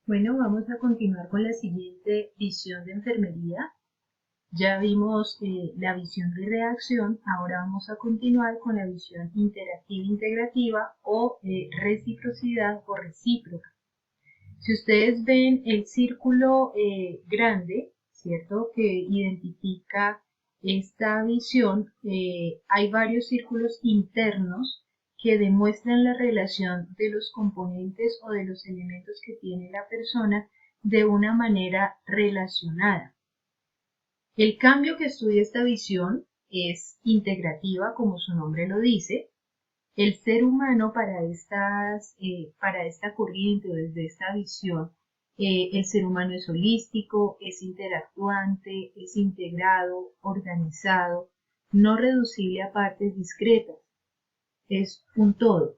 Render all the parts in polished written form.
Bueno, vamos a continuar con la siguiente visión de enfermería. Ya vimos la visión de reacción, ahora vamos a continuar con la visión interactiva integrativa o reciprocidad o recíproca. Si ustedes ven el círculo grande, ¿cierto? Que identifica esta visión, hay varios círculos internos que demuestran la relación de los componentes o de los elementos que tiene la persona de una manera relacionada. El cambio que estudia esta visión es integrativa, como su nombre lo dice. El ser humano para esta corriente o desde esta visión, el ser humano es holístico, es interactuante, es integrado, organizado, no reducible a partes discretas, es un todo,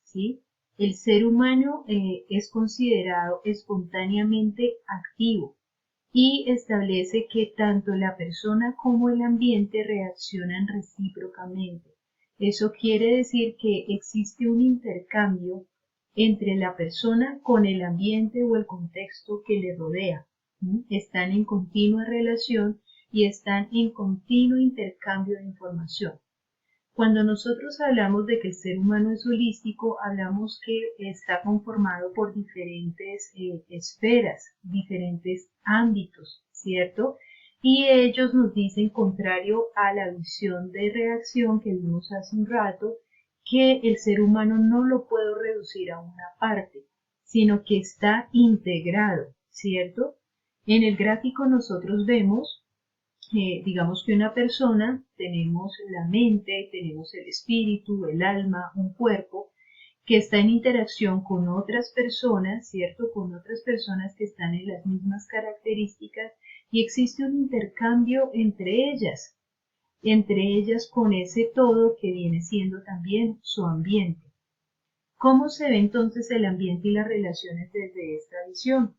¿sí? El ser humano es considerado espontáneamente activo y establece que tanto la persona como el ambiente reaccionan recíprocamente. Eso quiere decir que existe un intercambio entre la persona con el ambiente o el contexto que le rodea. Están en continua relación y están en continuo intercambio de información. Cuando nosotros hablamos de que el ser humano es holístico, hablamos que está conformado por diferentes esferas, diferentes ámbitos, ¿cierto? Y ellos nos dicen, contrario a la visión de reacción que vimos hace un rato, que el ser humano no lo puedo reducir a una parte, sino que está integrado, ¿cierto? En el gráfico nosotros vemos digamos que una persona, tenemos la mente, tenemos el espíritu, el alma, un cuerpo, que está en interacción con otras personas, ¿cierto? Con otras personas que están en las mismas características y existe un intercambio entre ellas con ese todo que viene siendo también su ambiente. ¿Cómo se ve entonces el ambiente y las relaciones desde esta visión?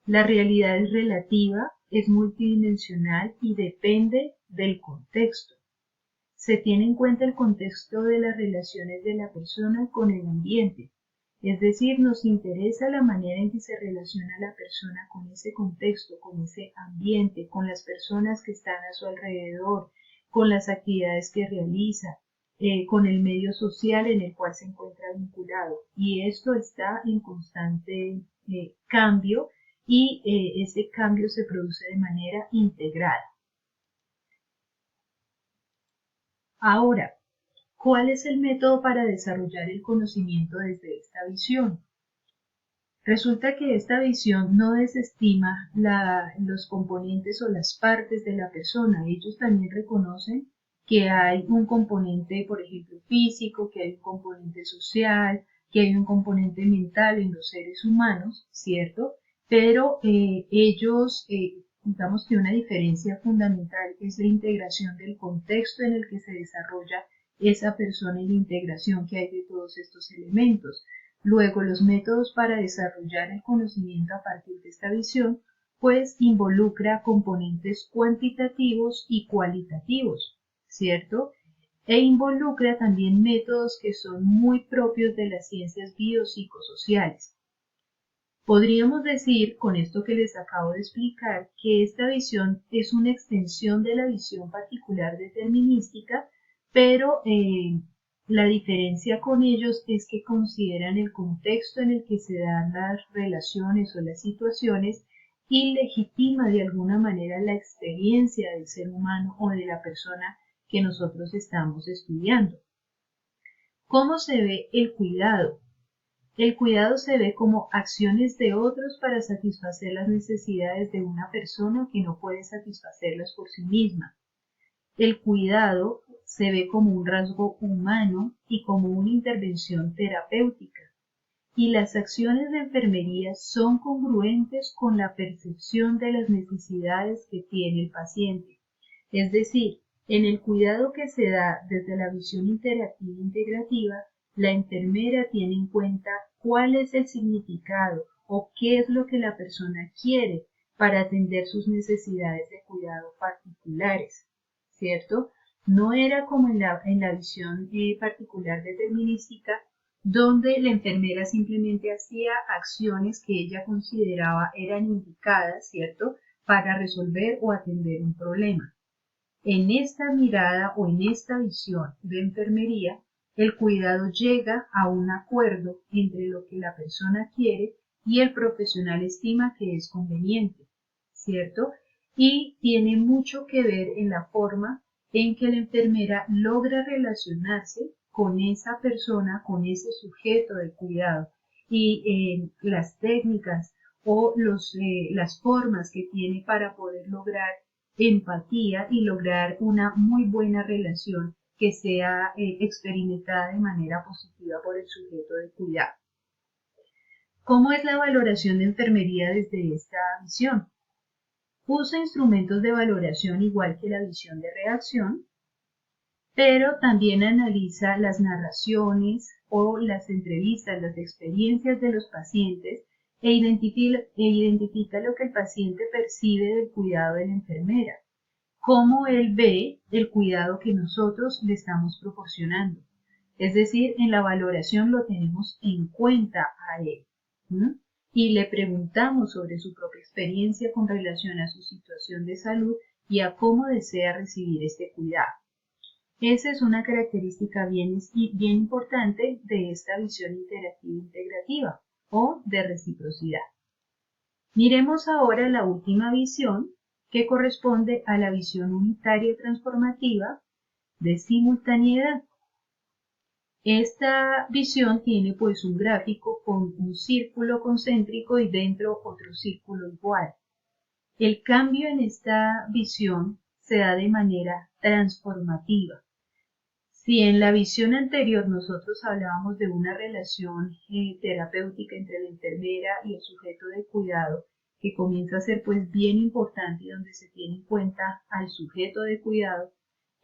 La realidad es relativa, es multidimensional y depende del contexto. Se tiene en cuenta el contexto de las relaciones de la persona con el ambiente, es decir, nos interesa la manera en que se relaciona la persona con ese contexto, con ese ambiente, con las personas que están a su alrededor, con las actividades que realiza, con el medio social en el cual se encuentra vinculado. Y esto está en constante cambio y ese cambio se produce de manera integrada. Ahora, ¿cuál es el método para desarrollar el conocimiento desde esta visión? Resulta que esta visión no desestima los componentes o las partes de la persona. Ellos también reconocen que hay un componente, por ejemplo, físico, que hay un componente social, que hay un componente mental en los seres humanos, ¿cierto? Pero digamos que una diferencia fundamental es la integración del contexto en el que se desarrolla esa persona y la integración que hay de todos estos elementos. Luego, los métodos para desarrollar el conocimiento a partir de esta visión, pues involucra componentes cuantitativos y cualitativos, ¿cierto? E involucra también métodos que son muy propios de las ciencias biopsicosociales. Podríamos decir, con esto que les acabo de explicar, que esta visión es una extensión de la visión particular determinística, pero la diferencia con ellos es que consideran el contexto en el que se dan las relaciones o las situaciones y legitima de alguna manera la experiencia del ser humano o de la persona que nosotros estamos estudiando. ¿Cómo se ve el cuidado? El cuidado se ve como acciones de otros para satisfacer las necesidades de una persona que no puede satisfacerlas por sí misma. El cuidado se ve como un rasgo humano y como una intervención terapéutica. Y las acciones de enfermería son congruentes con la percepción de las necesidades que tiene el paciente. Es decir, en el cuidado que se da desde la visión interactiva e integrativa, la enfermera tiene en cuenta cuál es el significado o qué es lo que la persona quiere para atender sus necesidades de cuidado particulares, ¿cierto? No era como en la visión particular determinística, donde la enfermera simplemente hacía acciones que ella consideraba eran indicadas, ¿cierto?, para resolver o atender un problema. En esta mirada o en esta visión de enfermería, el cuidado llega a un acuerdo entre lo que la persona quiere y el profesional estima que es conveniente, ¿cierto? Y tiene mucho que ver en la forma en que la enfermera logra relacionarse con esa persona, con ese sujeto de cuidado y las técnicas o las formas que tiene para poder lograr empatía y lograr una muy buena relación que sea experimentada de manera positiva por el sujeto de cuidado. ¿Cómo es la valoración de enfermería desde esta visión? Usa instrumentos de valoración igual que la visión de reacción, pero también analiza las narraciones o las entrevistas, las experiencias de los pacientes e identifica lo que el paciente percibe del cuidado de la enfermera, cómo él ve el cuidado que nosotros le estamos proporcionando. Es decir, en la valoración lo tenemos en cuenta a él, ¿no? Y le preguntamos sobre su propia experiencia con relación a su situación de salud y a cómo desea recibir este cuidado. Esa es una característica bien importante de esta visión interactiva integrativa o de reciprocidad. Miremos ahora la última visión, que corresponde a la visión unitaria transformativa de simultaneidad. Esta visión tiene pues un gráfico con un círculo concéntrico y dentro otro círculo igual. El cambio en esta visión se da de manera transformativa. Si en la visión anterior nosotros hablábamos de una relación terapéutica entre la enfermera y el sujeto de cuidado, que comienza a ser pues bien importante y donde se tiene en cuenta al sujeto de cuidado,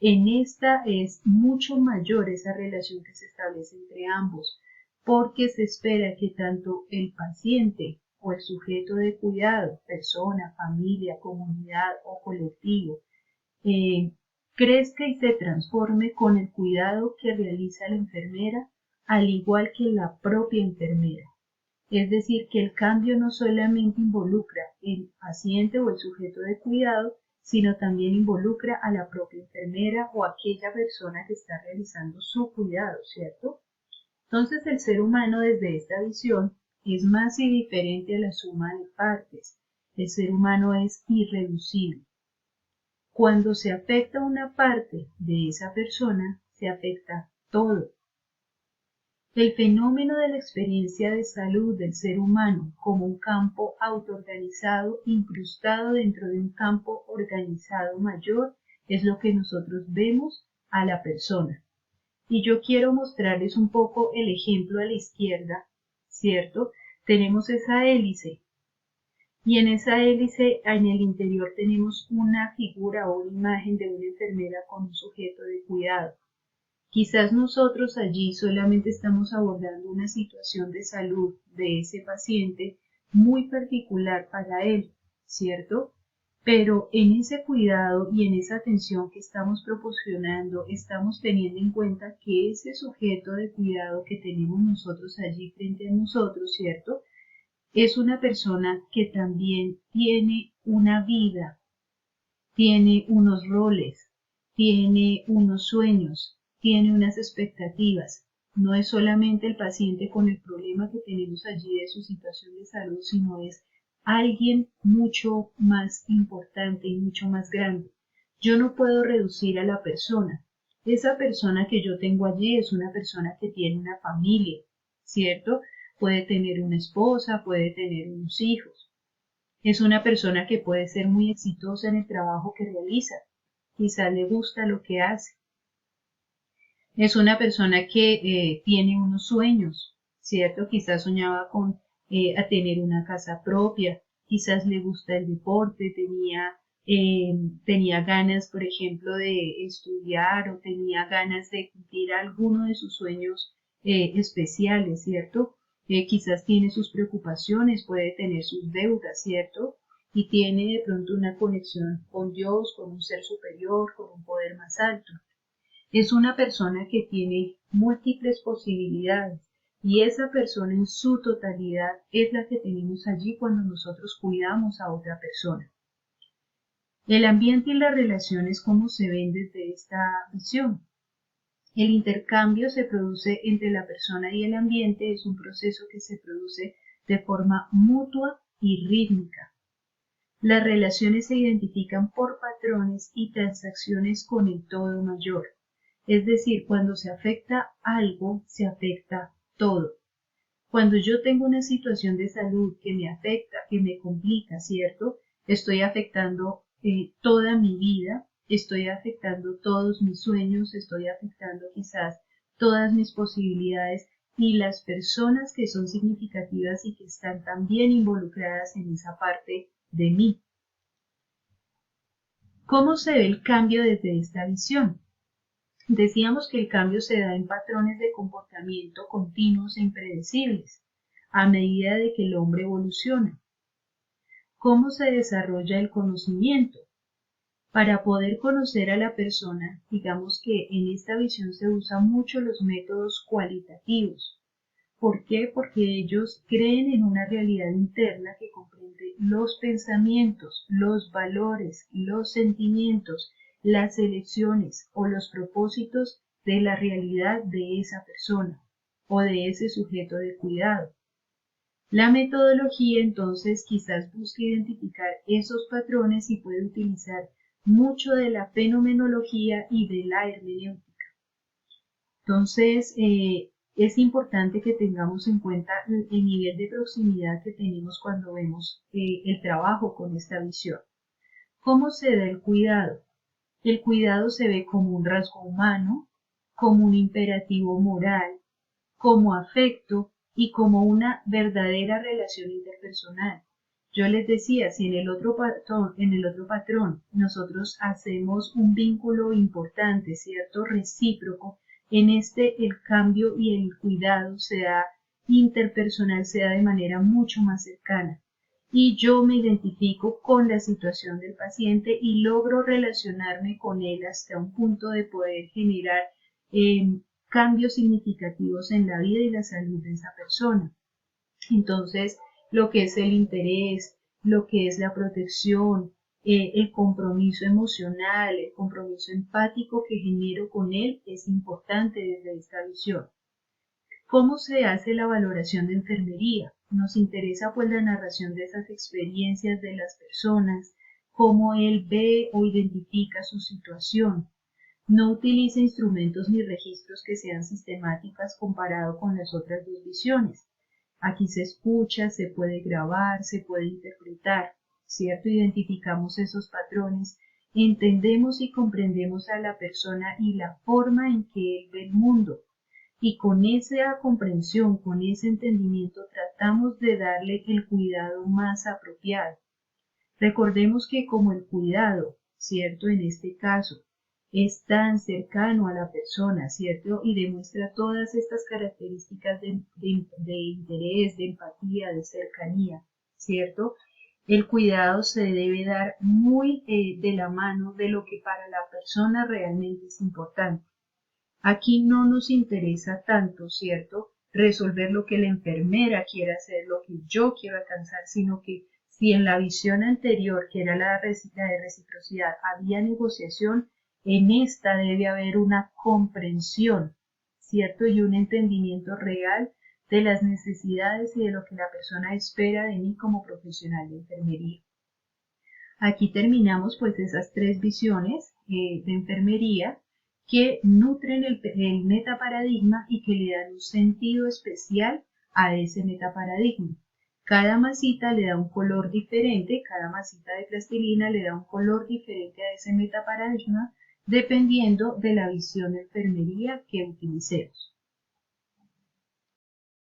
en esta es mucho mayor esa relación que se establece entre ambos, porque se espera que tanto el paciente o el sujeto de cuidado, persona, familia, comunidad o colectivo, crezca y se transforme con el cuidado que realiza la enfermera, al igual que la propia enfermera. Es decir, que el cambio no solamente involucra el paciente o el sujeto de cuidado, sino también involucra a la propia enfermera o aquella persona que está realizando su cuidado, ¿cierto? Entonces el ser humano desde esta visión es más y diferente a la suma de partes. El ser humano es irreducible. Cuando se afecta una parte de esa persona, se afecta todo. El fenómeno de la experiencia de salud del ser humano como un campo autoorganizado incrustado dentro de un campo organizado mayor es lo que nosotros vemos a la persona. Y yo quiero mostrarles un poco el ejemplo a la izquierda, ¿cierto? Tenemos esa hélice. Y en esa hélice, en el interior, tenemos una figura o una imagen de una enfermera con un sujeto de cuidado. Quizás nosotros allí solamente estamos abordando una situación de salud de ese paciente muy particular para él, ¿cierto? Pero en ese cuidado y en esa atención que estamos proporcionando, estamos teniendo en cuenta que ese sujeto de cuidado que tenemos nosotros allí frente a nosotros, ¿cierto?, es una persona que también tiene una vida, tiene unos roles, tiene unos sueños, tiene unas expectativas. No es solamente el paciente con el problema que tenemos allí de su situación de salud, sino es alguien mucho más importante y mucho más grande. Yo no puedo reducir a la persona. Esa persona que yo tengo allí es una persona que tiene una familia, ¿cierto? Puede tener una esposa, puede tener unos hijos. Es una persona que puede ser muy exitosa en el trabajo que realiza. Quizá le gusta lo que hace. Es una persona que tiene unos sueños, ¿cierto? Quizás soñaba con a tener una casa propia. Quizás le gusta el deporte, tenía ganas, por ejemplo, de estudiar o tenía ganas de cumplir alguno de sus sueños especiales, ¿cierto? Quizás tiene sus preocupaciones, puede tener sus deudas, ¿cierto? Y tiene de pronto una conexión con Dios, con un ser superior, con un poder más alto. Es una persona que tiene múltiples posibilidades, y esa persona en su totalidad es la que tenemos allí cuando nosotros cuidamos a otra persona. El ambiente y las relaciones, ¿cómo se ven desde esta visión? El intercambio se produce entre la persona y el ambiente, es un proceso que se produce de forma mutua y rítmica. Las relaciones se identifican por patrones y transacciones con el todo mayor. Es decir, cuando se afecta algo, se afecta todo. Cuando yo tengo una situación de salud que me afecta, que me complica, ¿cierto? Estoy afectando toda mi vida, estoy afectando todos mis sueños, estoy afectando quizás todas mis posibilidades y las personas que son significativas y que están también involucradas en esa parte de mí. ¿Cómo se ve el cambio desde esta visión? Decíamos que el cambio se da en patrones de comportamiento continuos e impredecibles, a medida de que el hombre evoluciona. ¿Cómo se desarrolla el conocimiento? Para poder conocer a la persona, digamos que en esta visión se usan mucho los métodos cualitativos. ¿Por qué? Porque ellos creen en una realidad interna que comprende los pensamientos, los valores, los sentimientos, las elecciones o los propósitos de la realidad de esa persona o de ese sujeto de cuidado. La metodología entonces quizás busque identificar esos patrones y puede utilizar mucho de la fenomenología y de la hermenéutica. Entonces, es importante que tengamos en cuenta el nivel de proximidad que tenemos cuando vemos el trabajo con esta visión. ¿Cómo se da el cuidado? El cuidado se ve como un rasgo humano, como un imperativo moral, como afecto y como una verdadera relación interpersonal. Yo les decía, si en el otro patrón nosotros hacemos un vínculo importante, ¿cierto? Recíproco, en este el cambio y el cuidado se da interpersonal, se da de manera mucho más cercana. Y yo me identifico con la situación del paciente y logro relacionarme con él hasta un punto de poder generar cambios significativos en la vida y la salud de esa persona. Entonces, lo que es el interés, lo que es la protección, el compromiso emocional, el compromiso empático que genero con él es importante desde esta visión. ¿Cómo se hace la valoración de enfermería? Nos interesa pues la narración de esas experiencias de las personas, cómo él ve o identifica su situación. No utiliza instrumentos ni registros que sean sistemáticas comparado con las otras dos visiones. Aquí se escucha, se puede grabar, se puede interpretar, ¿cierto? Identificamos esos patrones, entendemos y comprendemos a la persona y la forma en que él ve el mundo. Y con esa comprensión, con ese entendimiento, tratamos de darle el cuidado más apropiado. Recordemos que como el cuidado, ¿cierto? En este caso, es tan cercano a la persona, ¿cierto? Y demuestra todas estas características de interés, de empatía, de cercanía, ¿cierto? El cuidado se debe dar muy de la mano de lo que para la persona realmente es importante. Aquí no nos interesa tanto, ¿cierto? Resolver lo que la enfermera quiere hacer, lo que yo quiero alcanzar, sino que si en la visión anterior, que era la de reciprocidad, había negociación, en esta debe haber una comprensión, ¿cierto? Y un entendimiento real de las necesidades y de lo que la persona espera de mí como profesional de enfermería. Aquí terminamos pues esas tres visiones de enfermería que nutren el metaparadigma y que le dan un sentido especial a ese metaparadigma. Cada masita le da un color diferente, cada masita de plastilina le da un color diferente a ese metaparadigma dependiendo de la visión de enfermería que utilicemos.